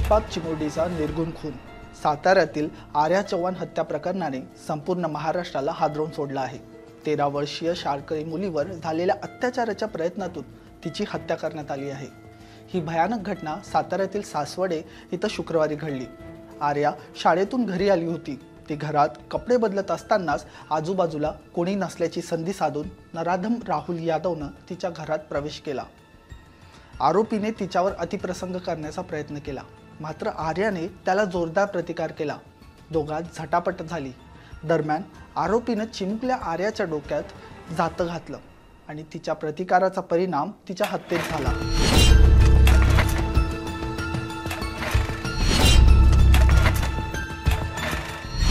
निष्पाप चिमुरडीचा निर्गुण खून। साताऱ्यातील आर्या चव्हाण हत्या प्रकरणाने संपूर्ण महाराष्ट्राला हादरवून सोडलं आहे। 13 वर्षीय शाळकरी मुलीवर झालेल्या अत्याचाराच्या प्रयत्नातून तिची हत्या करण्यात आली आहे। ही भयानक घटना साताऱ्यातील सासवडे इथं शुक्रवारी घडली। आर्या शाळेतून घरी आली होती। ती घरात कपडे बदलत असतानाच आजूबाजूला कोणी नसल्याची संधी साधून नराधम राहुल यादवनं तिच्या घरात प्रवेश केला। आरोपीने तिच्यावर अतिप्रसंग करण्याचा प्रयत्न केला, मात्र आर्याने त्याला जोरदार प्रतिकार केला। दोघांत झटापट झाली। दरम्यान आरोपीने चिमुकल्या आर्याच्या डोक्यात जातं घातलं आणि तिच्या प्रतिकाराचा परिणाम तिच्या हत्येत झाला।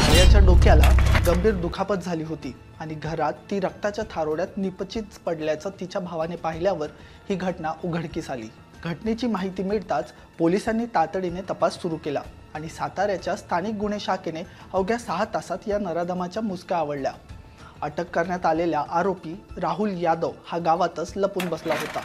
आर्याच्या डोक्याला गंभीर दुखापत झाली होती आणि घरात ती रक्ताच्या थारोड्यात निपचित पडल्याचं तिच्या भावाने पाहिल्यावर ही घटना उघडकीस आली। घटनेची माहिती मिळताच पोलिसांनी तातडीने तपास सुरू केला आणि साताऱ्याच्या स्थानिक गुन्हे शाखेने अवघ्या 6 तासात या नराधमाच्या मुसक्या आवळल्या। अटक करण्यात आलेला आरोपी राहुल यादव हा गावातच लपून बसला होता।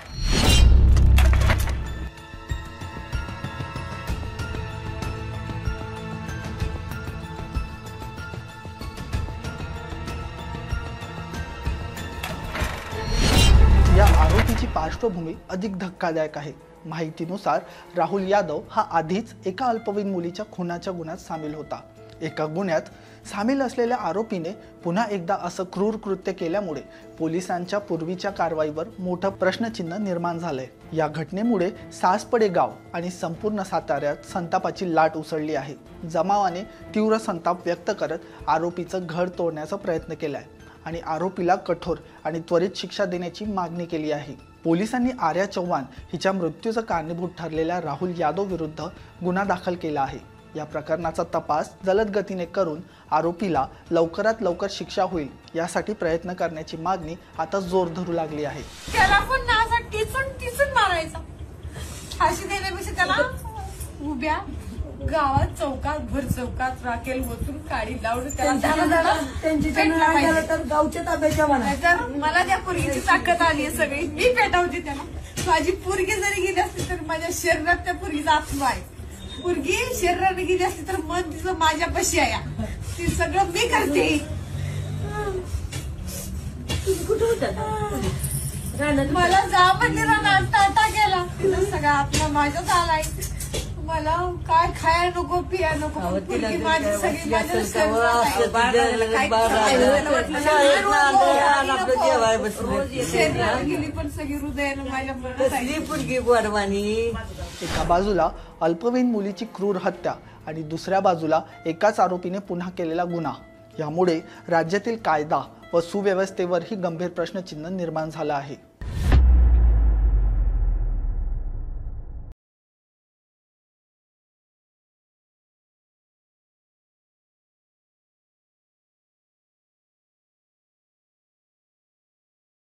या आरोपीची पार्श्वभूमी अधिक धक्कादायक आहे। माहितीनुसार राहुल यादव हा आधीच एका अल्पवयीन मुलीच्या खुनाच्या गुन्ह्यात सामील होता। एका गुन्ह्यात सामील असलेल्या आरोपीने पुन्हा एकदा असं क्रूर कृत्य केल्यामुळे पोलिसांच्या पूर्वीच्या कारवाईवर मोठं प्रश्नचिन्ह निर्माण झालंय। या घटनेमुळे सासपडे गाव आणि संपूर्ण साताऱ्यात संतापाची लाट उसळली आहे। जमावाने तीव्र संताप व्यक्त करत आरोपीचं घर तोडण्याचा प्रयत्न केलाय आणि आरोपीला कठोर आणि त्वरित शिक्षा देण्याची मागणी केली आहे। पोलिसांनी आर्या चव्हाण हिच्या मृत्यूचं कारणीभूत ठरलेल्या राहुल यादव विरुद्ध गुन्हा दाखल केला आहे। या प्रकरणाचा तपास जलद गतीने करून आरोपीला लवकरात लवकर शिक्षा होईल यासाठी प्रयत्न करण्याची मागणी आता जोर धरू लागली आहे। त्याला पण नासा टिचून मारायचा। फाशी देण्यापेक्षा त्याला उभ्या गावात चौकात भर चौकात राखेल होतून काडी लावून त्याला गावच्या ताब्याच्या मला त्या पोरगीची ताकद आली आहे सगळी। मी पेटवते त्याला। माझी पोरगी जरी गेली असती तर माझ्या शरीरात त्या पोरगीचा आत्मा आहे। पोरगी शरीराने गेली असती तर मन तिचं माझ्यापाशी आहे। ते सगळं मी करते। कुठं होता मला जा म्हणले रानात टाटा गेला। तिला सगळा आत्मा माझ्याच आलाय। मला काय खाया नको पिया नको माझी सगळी गेली पण सगळी हृदयानं माझ्या। एका बाजूला अल्पवयीन मुलीची क्रूर हत्या आणि दुसऱ्या बाजूला एकाच आरोपीने पुन्हा केलेला गुन्हा। यामुळे राज्यातील कायदा व सुव्यवस्थेवरही गंभीर प्रश्नचिन्ह निर्माण झालं आहे।